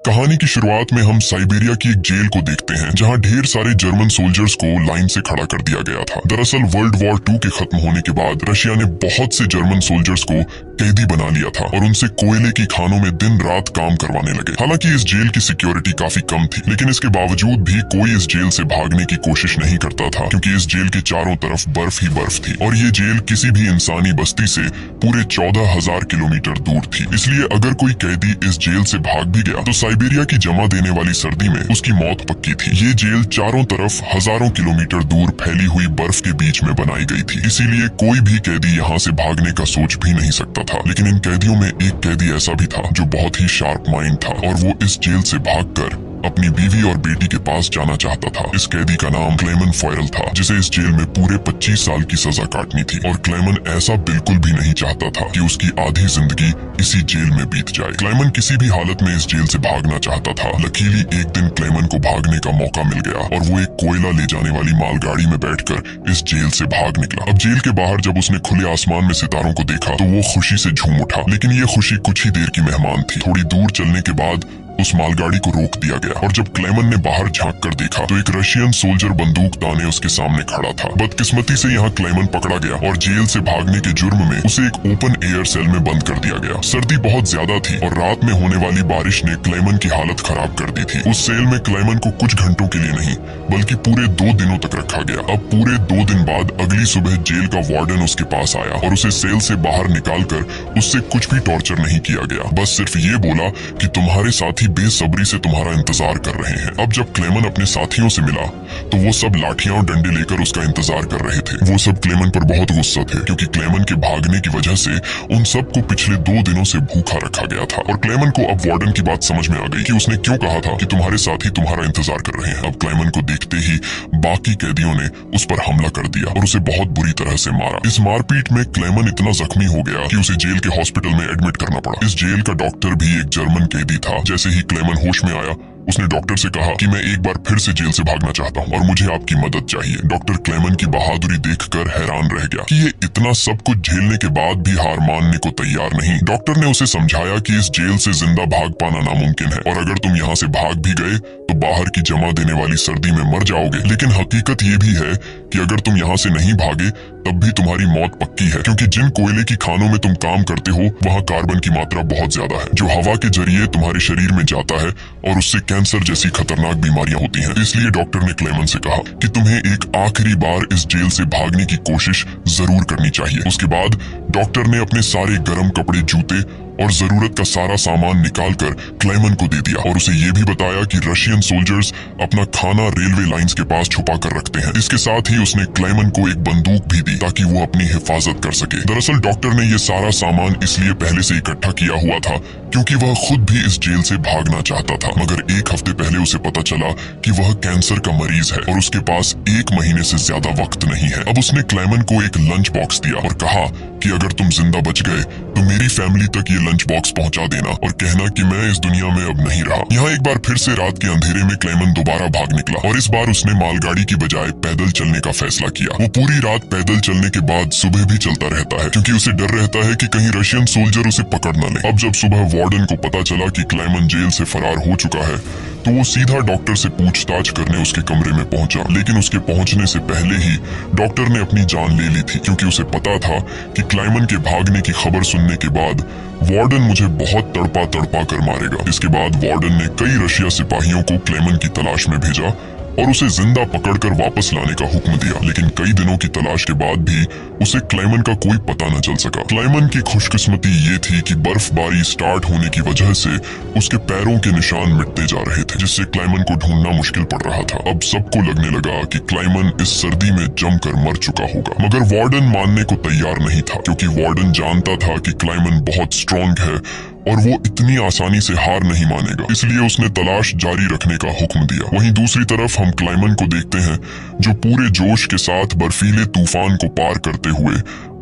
कहानी की शुरुआत में हम साइबेरिया की एक जेल को देखते हैं जहां ढेर सारे जर्मन सोल्जर्स को लाइन से खड़ा कर दिया गया था। दरअसल वर्ल्ड वॉर 2 के खत्म होने के बाद रशिया ने बहुत से जर्मन सोल्जर्स को कैदी बना लिया था और उनसे कोयले की खानों में दिन रात काम करवाने लगे। हालांकि इस जेल की सिक्योरिटी काफी कम थी, लेकिन इसके बावजूद भी कोई इस जेल से भागने की कोशिश नहीं करता था क्योंकि इस जेल के चारों तरफ बर्फ ही बर्फ थी और ये जेल किसी भी इंसानी बस्ती से पूरे 14,000 किलोमीटर दूर थी। इसलिए अगर कोई कैदी इस जेल से भाग भी गया तो साइबेरिया की जमा देने वाली सर्दी में उसकी मौत पक्की थी। ये जेल चारों तरफ हजारों किलोमीटर दूर फैली हुई बर्फ के बीच में बनाई गई थी, इसीलिए कोई भी कैदी यहाँ से भागने का सोच भी नहीं सकता था। लेकिन इन कैदियों में एक कैदी ऐसा भी था जो बहुत ही शार्प माइंड था और वो इस जेल से भागकर अपनी बीवी और बेटी के पास जाना चाहता था। इस कैदी का नाम क्लेमन फॉयरल था, जिसे इस जेल में पूरे 25 साल की सजा काटनी थी और क्लेमन ऐसा बिल्कुल भी नहीं चाहता था कि उसकी आधी जिंदगी इसी जेल में बीत जाए। क्लेमन किसी भी हालत में इस जेल से भागना चाहता था। लकीली एक दिन क्लेमन को भागने का मौका मिल गया और वो एक कोयला ले जाने वाली मालगाड़ी में बैठकर इस जेल से भाग निकला। अब जेल के बाहर जब उसने खुले आसमान में सितारों को देखा तो वो खुशी से झूम उठा, लेकिन ये खुशी कुछ ही देर की मेहमान थी। थोड़ी दूर चलने के बाद उस मालगाड़ी को रोक दिया गया और जब क्लेमन ने बाहर झांक कर देखा तो एक रशियन सोल्जर बंदूक ताने उसके सामने खड़ा था। बदकिस्मती से यहाँ क्लेमन पकड़ा गया और जेल से भागने के जुर्म में उसे एक ओपन एयर सेल में बंद कर दिया गया। सर्दी बहुत ज्यादा थी और रात में होने वाली बारिश ने क्लेमन की हालत खराब कर दी थी। उस सेल में क्लेमन को कुछ घंटों के लिए नहीं बल्कि पूरे 2 दिनों तक रखा गया। अब पूरे 2 दिन बाद अगली सुबह जेल का वार्डन उसके पास आया और उसे सेल से बाहर निकालकर उससे कुछ भी टॉर्चर नहीं किया गया, बस सिर्फ ये बोला कि तुम्हारे साथी बेसब्री से तुम्हारा इंतजार कर रहे हैं। अब जब क्लेमन अपने साथियों से मिला तो वो सब लाठियां और डंडे लेकर उसका इंतजार कर रहे थे। वो सब क्लेमन पर बहुत गुस्सा थे क्योंकि क्लेमन के भागने की वजह से उन सबको पिछले 2 दिनों से भूखा रखा गया था और क्लेमन को अब वार्डन की बात समझ में आ गई कि उसने क्यों कहा था कि तुम्हारे साथी तुम्हारा इंतजार कर रहे हैं। अब क्लेमन को देखते ही बाकी कैदियों ने उस पर हमला कर दिया और उसे बहुत बुरी तरह से मारा। इस मारपीट में क्लेमन इतना जख्मी हो गया कि उसे जेल के हॉस्पिटल में एडमिट करना पड़ा। इस जेल का डॉक्टर भी एक जर्मन कैदी था। जैसे ही क्लेमन होश में आया उसने डॉक्टर से कहा कि मैं एक बार फिर से जेल से भागना चाहता हूँ और मुझे आपकी मदद चाहिए। डॉक्टर क्लेमन की बहादुरी देखकर हैरान रह गया कि ये इतना सब कुछ झेलने के बाद भी हार मानने को तैयार नहीं। डॉक्टर ने उसे समझाया कि इस जेल से जिंदा भाग पाना नामुमकिन है और अगर तुम यहाँ से भाग भी गए तो बाहर की जमा देने वाली सर्दी में मर जाओगे। लेकिन हकीकत ये भी है कि अगर तुम यहाँ से नहीं भागे तब भी तुम्हारी मौत पक्की है, क्योंकि जिन कोयले की खानों में तुम काम करते हो वहाँ कार्बन की मात्रा बहुत ज्यादा है जो हवा के जरिए तुम्हारे शरीर में जाता है और उससे कैंसर जैसी खतरनाक बीमारियां होती हैं। इसलिए डॉक्टर ने क्लेमन से कहा कि तुम्हें एक आखिरी बार इस जेल से भागने की कोशिश जरूर करनी चाहिए। उसके बाद डॉक्टर ने अपने सारे गर्म कपड़े, जूते और जरूरत का सारा सामान निकालकर क्लेमन को दे दिया और उसे ये भी बताया कि रशियन सोल्जर्स अपना खाना रेलवे लाइंस के पास छुपा कर रखते हैं। इसके साथ ही उसने क्लेमन को एक बंदूक भी दी ताकि वो अपनी हिफाजत कर सके। दरअसल डॉक्टर ने ये सारा सामान इसलिए पहले से इकट्ठा किया हुआ था क्योंकि वह खुद भी इस जेल से भागना चाहता था, मगर 1 हफ्ते पहले उसे पता चला कि वह कैंसर का मरीज है और उसके पास 1 महीने से ज्यादा वक्त नहीं है। अब उसने क्लेमन को एक लंच बॉक्स दिया और कहा कि अगर तुम जिंदा बच गए तो मेरी फैमिली तक ये लंच बॉक्स पहुंचा देना और कहना कि मैं इस दुनिया में अब नहीं रहा। यहाँ एक बार फिर से रात के अंधेरे में क्लेमन दोबारा भाग निकला और इस बार उसने मालगाड़ी की बजाय पैदल चलने का फैसला किया। वो पूरी रात पैदल चलने के बाद सुबह भी चलता रहता है क्योंकि उसे डर रहता है कि कहीं रशियन सोल्जर उसे पकड़ न ले। अब जब सुबह वार्डन को पता चला कि क्लेमन जेल से फरार हो चुका है तो वो सीधा डॉक्टर से पूछताछ करने उसके कमरे में पहुंचा, लेकिन उसके पहुंचने से पहले ही डॉक्टर ने अपनी जान ले ली थी क्योंकि उसे पता था कि क्लेमन के भागने की खबर सुनने के बाद वार्डन मुझे बहुत तड़पा कर मारेगा। इसके बाद वार्डन ने कई रशिया सिपाहियों को क्लेमन की तलाश में भेजा और उसे जिंदा पकड़कर वापस लाने का हुक्म दिया, लेकिन कई दिनों की तलाश के बाद भी उसे क्लेमन का कोई पता न चल सका। क्लेमन की खुशकिस्मती ये थी कि बर्फबारी स्टार्ट होने की वजह से उसके पैरों के निशान मिटते जा रहे थे, जिससे क्लेमन को ढूंढना मुश्किल पड़ रहा था। अब सबको लगने लगा कि क्लेमन इस सर्दी में जमकर मर चुका होगा, मगर वार्डन मानने को तैयार नहीं था क्योंकि वार्डन जानता था कि क्लेमन बहुत स्ट्रॉन्ग है और वो इतनी आसानी से हार नहीं मानेगा, इसलिए उसने तलाश जारी रखने का हुक्म दिया। वहीं दूसरी तरफ हम क्लेमन को देखते हैं जो पूरे जोश के साथ बर्फीले तूफान को पार करते हुए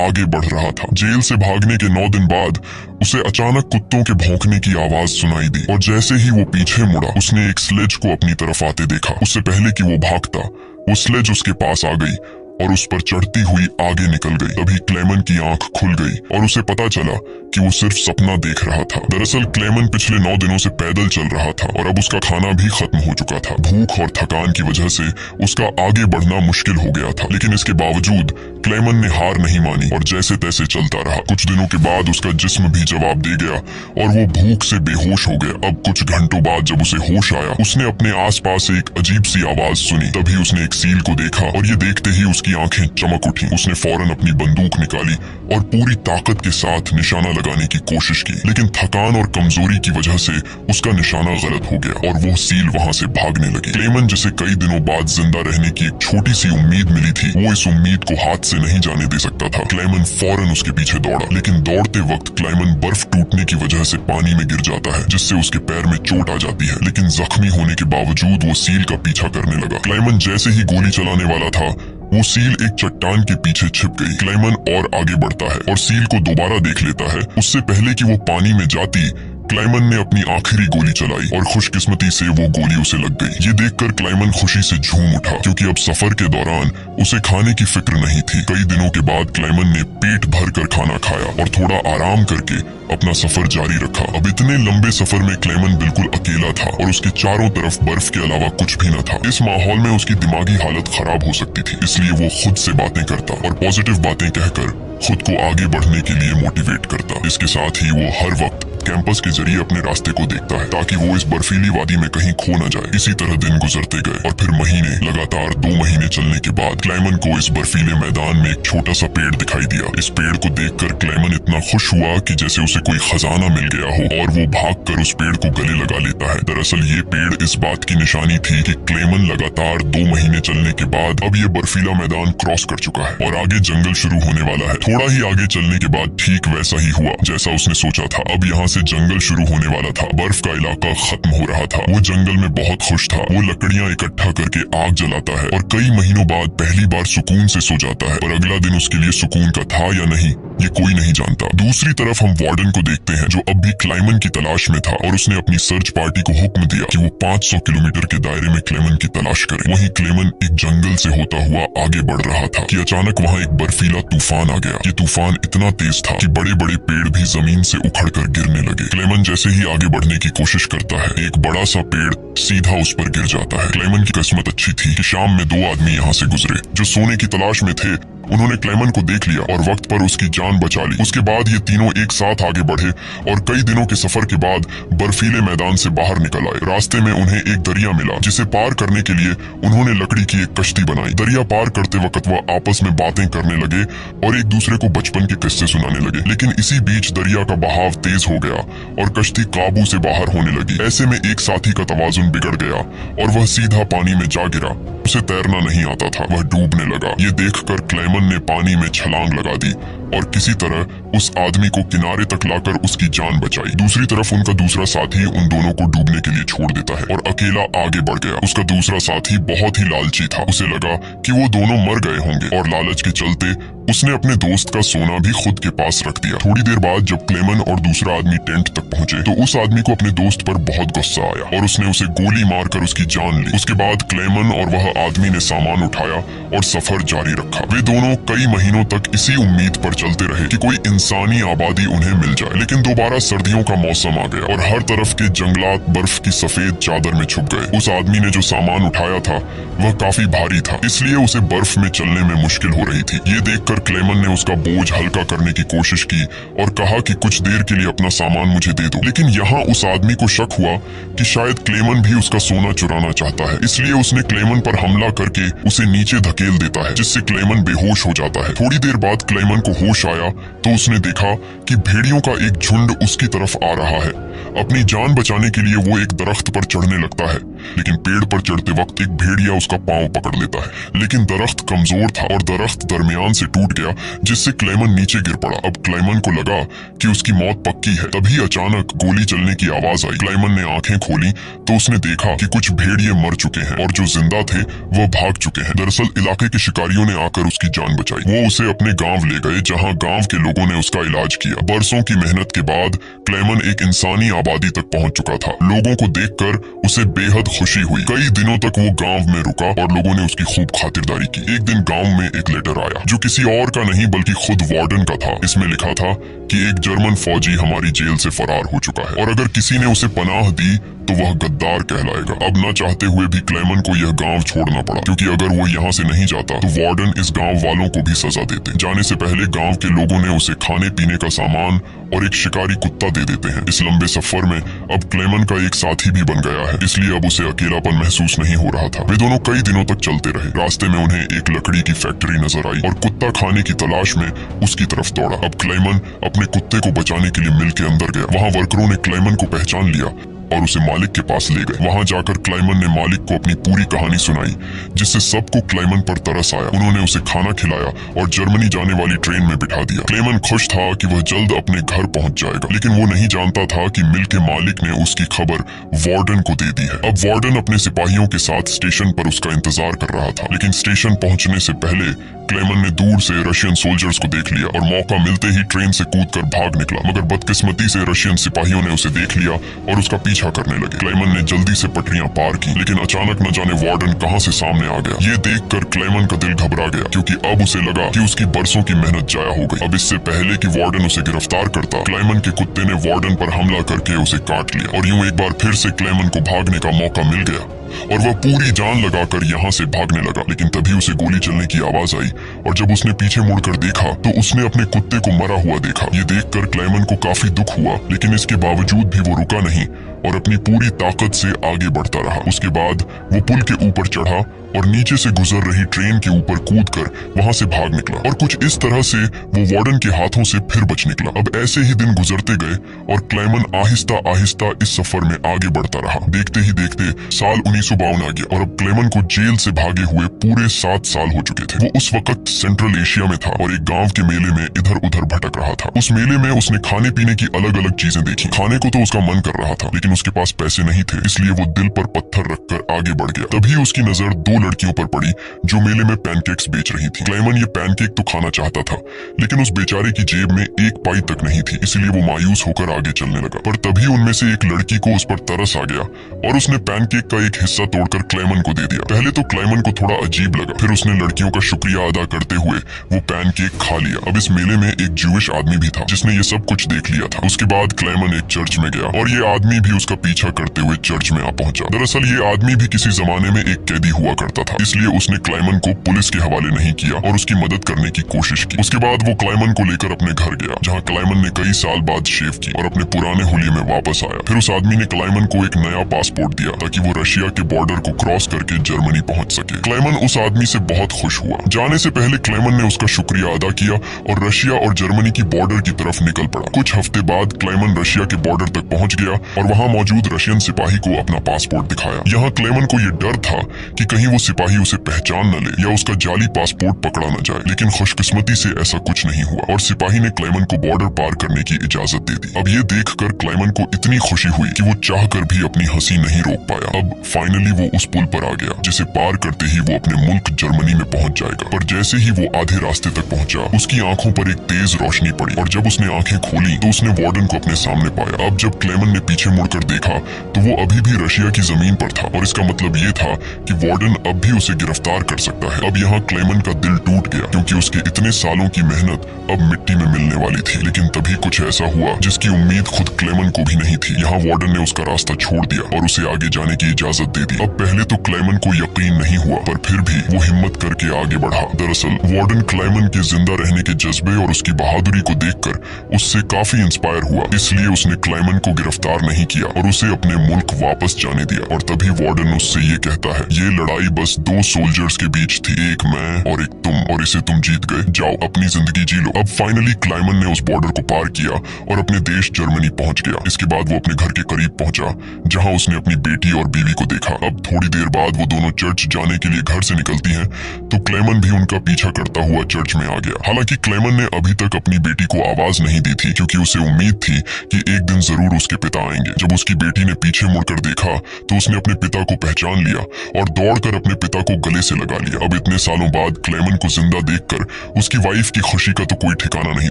आगे बढ़ रहा था। जेल से भागने के 9 दिन बाद उसे अचानक कुत्तों के भौंकने की आवाज सुनाई दी और जैसे ही वो पीछे मुड़ा उसने एक स्लेज को अपनी तरफ आते देखा। उससे पहले कि वो भागता वो स्लेज उसके पास आ गई और उस पर चढ़ती हुई आगे निकल गई। तभी क्लेमन की आंख खुल गई और उसे पता चला कि वो सिर्फ सपना देख रहा था। दरअसल क्लेमन पिछले 9 दिनों से पैदल चल रहा था और अब उसका खाना भी खत्म हो चुका था। भूख और थकान की वजह से उसका आगे बढ़ना मुश्किल हो गया था, लेकिन इसके बावजूद क्लेमन ने हार नहीं मानी और जैसे तैसे चलता रहा। कुछ दिनों के बाद उसका जिस्म भी जवाब दे गया और वो भूख से बेहोश हो गया। अब कुछ घंटों बाद जब उसे होश आया, उसने अपने आसपास एक अजीब सी आवाज सुनी। तभी उसने एक सील को देखा और ये देखते ही उसकी आंखें चमक उठी। उसने फौरन अपनी बंदूक निकाली और पूरी ताकत के साथ निशाना लगाने की कोशिश की, लेकिन थकान और कमजोरी की वजह से उसका निशाना गलत हो गया और वो सील वहां से भागने लगी। क्लेमन, जिसे कई दिनों बाद जिंदा रहने की एक छोटी सी उम्मीद मिली थी, वो इस उम्मीद को हाथ से नहीं जाने दे सकता था। क्लेमन फौरन उसके पीछे दौड़ा, लेकिन दौड़ते वक्त क्लेमन बर्फ टूटने की वजह से पानी में गिर जाता है, जिससे उसके पैर में चोट आ जाती है। लेकिन जख्मी होने के बावजूद वो सील का पीछा करने लगा। क्लेमन जैसे ही गोली चलाने वाला था, वो सील एक चट्टान के पीछे छिप गई। क्लेमन और आगे बढ़ता है और सील को दोबारा देख लेता है। उससे पहले कि वो पानी में जाती, क्लेमन ने अपनी आखिरी गोली चलाई और खुशकिस्मती से वो गोली उसे लग गई। ये देखकर क्लेमन खुशी से झूम उठा, क्योंकि अब सफर के दौरान उसे खाने की फिक्र नहीं थी। कई दिनों के बाद क्लेमन ने पेट भर कर खाना खाया और थोड़ा आराम करके अपना सफर जारी रखा। अब इतने लंबे सफर में क्लेमन बिल्कुल अकेला था और उसके चारों तरफ बर्फ के अलावा कुछ भी न था। इस माहौल में उसकी दिमागी हालत खराब हो सकती थी, इसलिए वो खुद से बातें करता और पॉजिटिव बातें कहकर खुद को आगे बढ़ने के लिए मोटिवेट करता। इसके साथ ही वो हर वक्त कैंपस के जरिए अपने रास्ते को देखता है, ताकि वो इस बर्फीली वादी में कहीं खो न जाए। इसी तरह दिन गुजरते गए और फिर महीने, लगातार 2 महीने चलने के बाद क्लेमन को इस बर्फीले मैदान में एक छोटा सा पेड़ दिखाई दिया। इस पेड़ को देखकर क्लेमन इतना खुश हुआ कि जैसे उसे कोई खजाना मिल गया हो, और वो भागकर उस पेड़ को गले लगा लेता है। दरअसल ये पेड़ इस बात की निशानी थी कि क्लेमन लगातार 2 महीने चलने के बाद अब ये बर्फीला मैदान क्रॉस कर चुका है और आगे जंगल शुरू होने वाला है। थोड़ा ही आगे चलने के बाद ठीक वैसा ही हुआ जैसा उसने सोचा था। अब यहाँ से जंगल शुरू होने वाला था। बर्फ का इलाका खत्म हो रहा था। वो जंगल में बहुत खुश था। वो लकड़ियां इकट्ठा करके आग जलाता है और कई महीनों बाद पहली बार सुकून से सो जाता है। पर अगला दिन उसके लिए सुकून का था या नहीं, ये कोई नहीं जानता। दूसरी तरफ हम वार्डन को देखते हैं, जो अब भी क्लेमन की तलाश में था और उसने अपनी सर्च पार्टी को हुक्म दिया कि वो 500 किलोमीटर के दायरे में क्लेमन की तलाश करे। वहीं क्लेमन एक जंगल से होता हुआ आगे बढ़ रहा था कि अचानक वहाँ एक बर्फीला तूफान आ गया। ये तूफान इतना तेज था कि बड़े बड़े पेड़ भी जमीन से उखड़कर गिरने लगे। क्लेमन जैसे ही आगे बढ़ने की कोशिश करता है, एक बड़ा सा पेड़ सीधा उस पर गिर जाता है। क्लेमन की किस्मत अच्छी थी कि शाम में 2 आदमी यहाँ से गुजरे जो सोने की तलाश में थे। उन्होंने क्लेमन को देख लिया और वक्त पर उसकी जान बचा ली। उसके बाद ये तीनों एक साथ आगे बढ़े और कई दिनों के सफर के बाद बर्फीले मैदान से बाहर निकल आए। रास्ते में उन्हें एक दरिया मिला, जिसे पार करने के लिए उन्होंने लकड़ी की एक कश्ती बनाई। दरिया पार करते वक्त वह आपस में बातें करने लगे और एक दूसरे को बचपन के किस्से सुनाने लगे। लेकिन इसी बीच दरिया का बहाव तेज हो गया और कश्ती काबू से बाहर होने लगी। ऐसे में एक साथी का तवाजुन बिगड़ गया और वह सीधा पानी में जा गिरा। उसे तैरना नहीं आता था, वह डूबने लगा। ये देखकर क्लेमन ने पानी में छलांग लगा दी और किसी तरह उस आदमी को किनारे तक लाकर उसकी जान बचाई। दूसरी तरफ उनका दूसरा साथी उन दोनों को डूबने के लिए छोड़ देता है और अकेला आगे बढ़ गया। उसका दूसरा साथी बहुत ही लालची था। उसे लगा कि वो दोनों मर गए होंगे और लालच के चलते उसने अपने दोस्त का सोना भी खुद के पास रख दिया। थोड़ी देर बाद जब क्लेमन और दूसरा आदमी टेंट तक पहुंचे तो उस आदमी को अपने दोस्त पर बहुत गुस्सा आया और उसने उसे गोली मारकर उसकी जान ली। उसके बाद क्लेमन और वह आदमी ने सामान उठाया और सफर जारी रखा। वे दोनों कई महीनों तक इसी उम्मीद पर चलते रहे कि कोई इंसानी आबादी उन्हें मिल जाए। लेकिन दोबारा सर्दियों का मौसम आ गया और हर तरफ के जंगलात बर्फ की सफेद चादर में छुप गए। उस आदमी ने जो सामान उठाया था वह काफी भारी था, इसलिए उसे बर्फ में चलने में मुश्किल हो रही थी। ये देखकर क्लेमन ने उसका बोझ हल्का करने की कोशिश की और कहा कि कुछ देर के लिए अपना सामान मुझे दे दो। लेकिन यहाँ उस आदमी को शक हुआ कि शायद क्लेमन भी उसका सोना चुराना चाहता है, इसलिए उसने क्लेमन पर हमला करके उसे नीचे धकेल देता है, जिससे क्लेमन बेहोश हो जाता है। थोड़ी देर बाद क्लेमन को होश आया तो उसने देखा कि भेड़ियों का एक झुंड उसकी तरफ आ रहा है। अपनी जान बचाने के लिए वो एक दरख्त पर चढ़ने लगता है, लेकिन पेड़ पर चढ़ते वक्त एक भेड़िया उसका पांव पकड़ लेता है। लेकिन दरख्त कमजोर था और दरख्त दरमियान से टूट गया, जिससे क्लेमन नीचे गिर पड़ा। अब क्लेमन को लगा कि उसकी मौत पक्की है। तभी अचानक गोली चलने की आवाज आई। क्लेमन ने आंखें खोली तो उसने देखा कि कुछ भेड़िए मर चुके हैं और जो जिंदा थे वो भाग चुके हैं। दरअसल इलाके के शिकारियों ने आकर उसकी जान बचाई। वो उसे अपने गांव ले गए, जहां गांव के लोगों ने उसका इलाज किया। बरसों की मेहनत के बाद क्लेमन एक इंसानी आबादी तक पहुंच चुका था। लोगों को देखकर उसे बेहद खुशी हुई। कई दिनों तक वो गांव में रुका और लोगों ने उसकी खूब खातिरदारी की। एक दिन गांव में एक लेटर आया जो किसी और का नहीं बल्कि खुद वार्डन का था। इसमें लिखा था कि एक जर्मन फौजी हमारी जेल से फरार हो चुका है और अगर किसी ने उसे पनाह दी तो वह गद्दार कहलाएगा। अब न चाहते हुए भी क्लेमन को यह गांव छोड़ना पड़ा, क्योंकि अगर वो यहाँ से नहीं जाता तो वार्डन इस गांव वालों को भी सजा देते। जाने से पहले गांव के लोगों ने उसे खाने पीने का सामान और एक शिकारी कुत्ता दे देते हैं। इस लंबे सफर में अब क्लेमन का एक साथी भी बन गया है, इसलिए अब उसे अकेलापन महसूस नहीं हो रहा था। वे दोनों कई दिनों तक चलते रहे। रास्ते में उन्हें एक लकड़ी की फैक्ट्री नजर आई और कुत्ता खाने की तलाश में उसकी तरफ दौड़ा। अब क्लेमन अपने कुत्ते को बचाने के लिए मिल के अंदर गया। वहाँ वर्करों ने क्लेमन को पहचान लिया और उसे मालिक के पास ले गए। वहां जाकर क्लेमन ने मालिक को अपनी पूरी कहानी सुनाई, जिससे सबको क्लेमन पर तरस आया। उन्होंने उसे खाना खिलाया और जर्मनी जाने वाली ट्रेन में बिठा दिया। क्लेमन खुश था कि वह जल्द अपने घर पहुंच जाएगा, लेकिन वो नहीं जानता था कि मिल के मालिक ने उसकी खबर वार्डन को दे दी है। अब वार्डन अपने सिपाहियों के साथ स्टेशन पर उसका इंतजार कर रहा था, लेकिन स्टेशन पहुंचने से पहले क्लेमन ने दूर से रशियन सोल्जर्स को देख लिया और मौका मिलते ही ट्रेन से कूदकर भाग निकला। मगर बदकिस्मती से रशियन सिपाहियों ने उसे देख लिया और उसका पीछा करने लगे। क्लेमन ने जल्दी से पटरियां पार की, लेकिन अचानक न जाने वार्डन कहां से सामने आ गया। ये देखकर क्लेमन का दिल घबरा गया, क्योंकि अब उसे लगा कि उसकी बरसों की मेहनत जाया हो गई। अब इससे पहले कि वार्डन उसे गिरफ्तार करता, क्लेमन के कुत्ते ने वार्डन पर हमला करके उसे काट लिया और यूं एक बार फिर से क्लेमन को भागने का मौका मिल गया और वह पूरी जान लगाकर यहाँ से भागने लगा। लेकिन तभी उसे गोली चलने की आवाज आई और जब उसने पीछे मुड़कर देखा तो उसने अपने कुत्ते को मरा हुआ देखा। ये देखकर क्लेमन को काफी दुख हुआ, लेकिन इसके बावजूद भी वो रुका नहीं और अपनी पूरी ताकत से आगे बढ़ता रहा। उसके बाद वो पुल के ऊपर चढ़ा और नीचे से गुजर रही ट्रेन के ऊपर कूदकर वहां से भाग निकला और कुछ इस तरह से वो वार्डन के हाथों से फिर बच निकला। अब ऐसे ही दिन गुजरते गए और क्लेमन आहिस्ता आहिस्ता इस सफर में आगे बढ़ता रहा। देखते ही देखते साल 1952 आ गया और अब क्लेमन को जेल से भागे हुए पूरे 7 साल हो चुके थे। वो उस वक्त सेंट्रल एशिया में था और एक गांव के मेले में इधर उधर भटक रहा था। उस मेले में उसने खाने पीने की अलग अलग चीजें देखी। खाने को तो उसका मन कर रहा था, लेकिन उसके पास पैसे नहीं थे, इसलिए वो दिल पर पत्थर रखकर आगे बढ़ गया। तभी उसकी नजर 2 लड़कियों पर पड़ी जो मेले में पैनकेक्स बेच रही थी। क्लेमन ये पैनकेक तो खाना चाहता था, लेकिन उस बेचारे की जेब में 1 पाई तक नहीं थी, इसलिए वो मायूस होकर आगे चलने लगा। पर तभी उनमें से एक लड़की को उस पर तरस आ गया और उसने पैनकेक का एक हिस्सा तोड़कर क्लेमन को दे दिया। पहले तो क्लेमन को थोड़ा अजीब लगा, फिर उसने लड़कियों का शुक्रिया अदा करते हुए वो पैनकेक खा लिया। अब इस मेले में एक ज्यूइश आदमी भी था जिसने ये सब कुछ देख लिया था। उसके बाद क्लेमन एक चर्च में गया और ये आदमी भी उसका पीछा करते हुए चर्च में आ पहुंचा। दरअसल ये आदमी भी किसी जमाने में एक कैदी हुआ करता था, इसलिए उसने क्लेमन को पुलिस के हवाले नहीं किया और उसकी मदद करने की कोशिश की। उसके बाद वो क्लेमन को लेकर अपने घर गया, जहाँ क्लेमन ने कई साल बाद शेव की और अपने पुराने हुलिये में वापस आया। फिर उस आदमी ने क्लेमन को एक नया पासपोर्ट दिया ताकि वो रशिया के बॉर्डर को क्रॉस करके जर्मनी पहुंच सके। क्लेमन उस आदमी से बहुत खुश हुआ। जाने से पहले क्लेमन ने उसका शुक्रिया अदा किया और रशिया और जर्मनी की बॉर्डर की तरफ निकल पड़ा। कुछ हफ्ते बाद क्लेमन रशिया के बॉर्डर तक पहुंच गया और वहाँ मौजूद रशियन सिपाही को अपना पासपोर्ट दिखाया। यहाँ क्लेमन को ये डर था कि कहीं वो सिपाही उसे पहचान न ले या उसका जाली पासपोर्ट पकड़ा न जाए, लेकिन खुशकिस्मती से ऐसा कुछ नहीं हुआ और सिपाही ने क्लेमन को बॉर्डर पार करने की इजाजत दे दी। अब ये देखकर क्लेमन को इतनी खुशी हुई कि वो चाहकर भी अपनी हंसी नहीं रोक पाया। अब फाइनली वो उस पुल पर आ गया जिसे पार करते ही वो अपने मुल्क जर्मनी में पहुंच जाएगा। पर जैसे ही वो आधे रास्ते तक पहुंचा, उसकी आंखों पर एक तेज रोशनी पड़ी और जब उसने आंखें खोली तो उसने वार्डन को अपने सामने पाया। अब जब क्लेमन ने पीछे मुड़कर देखा तो वो अभी भी रशिया की जमीन पर था और इसका मतलब ये था कि वार्डन अब भी उसे गिरफ्तार कर सकता है। अब यहाँ क्लेमन का दिल टूट गया, क्योंकि उसके इतने सालों की मेहनत अब मिट्टी में मिलने वाली थी। लेकिन तभी कुछ ऐसा हुआ जिसकी उम्मीद खुद क्लेमन को भी नहीं थी। यहाँ वार्डन ने उसका रास्ता छोड़ दिया और उसे आगे जाने की इजाजत दे दी। अब पहले तो क्लेमन को यकीन नहीं हुआ, पर फिर भी वो हिम्मत करके आगे बढ़ा। दरअसल वार्डन क्लेमन के जिंदा रहने के जज्बे और उसकी बहादुरी को देखकर उससे काफी इंस्पायर हुआ, इसलिए उसने क्लेमन को गिरफ्तार नहीं किया और उसे अपने मुल्क वापस जाने दिया। और तभी वार्डन उससे ये कहता है, ये लड़ाई बस 2 सोल्जर्स के बीच थी, एक मैं और एक तुम, और इसे तुम जीत गए। जाओ अपनी जिंदगी जी लो। अब फाइनली क्लेमन ने उस बॉर्डर को पार किया और अपने देश जर्मनी पहुंच गया। इसके बाद वो अपने घर के करीब पहुंचा, जहां उसने अपनी बेटी और बीवी को देखा। अब थोड़ी देर बाद वो दोनों चर्च जाने के लिए घर से निकलती हैं, तो क्लेमन भी उनका पीछा करता हुआ चर्च में आ गया। हालांकि क्लेमन ने अभी तक अपनी बेटी को आवाज नहीं दी थी, क्योंकि उसे उम्मीद थी कि एक दिन जरूर उसके पिता आएंगे। जब उसकी बेटी ने पीछे मुड़कर देखा तो उसने अपने पिता को पहचान लिया और दौड़कर अपने पिता को गले से लगा लिया। अब इतने सालों बाद क्लेमन को जिंदा देखकर उसकी वाइफ की खुशी का तो कोई ठिकाना नहीं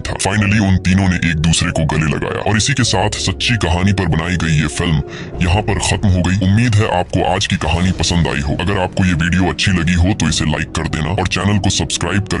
था। फाइनली उन तीनों ने एक दूसरे को गले लगाया और इसी के साथ सच्ची कहानी पर बनाई गई ये फिल्म यहाँ पर खत्म हो गई। उम्मीद है आपको आज की कहानी पसंद आई हो। अगर आपको ये वीडियो अच्छी लगी हो तो इसे लाइक कर देना और चैनल को सब्सक्राइब कर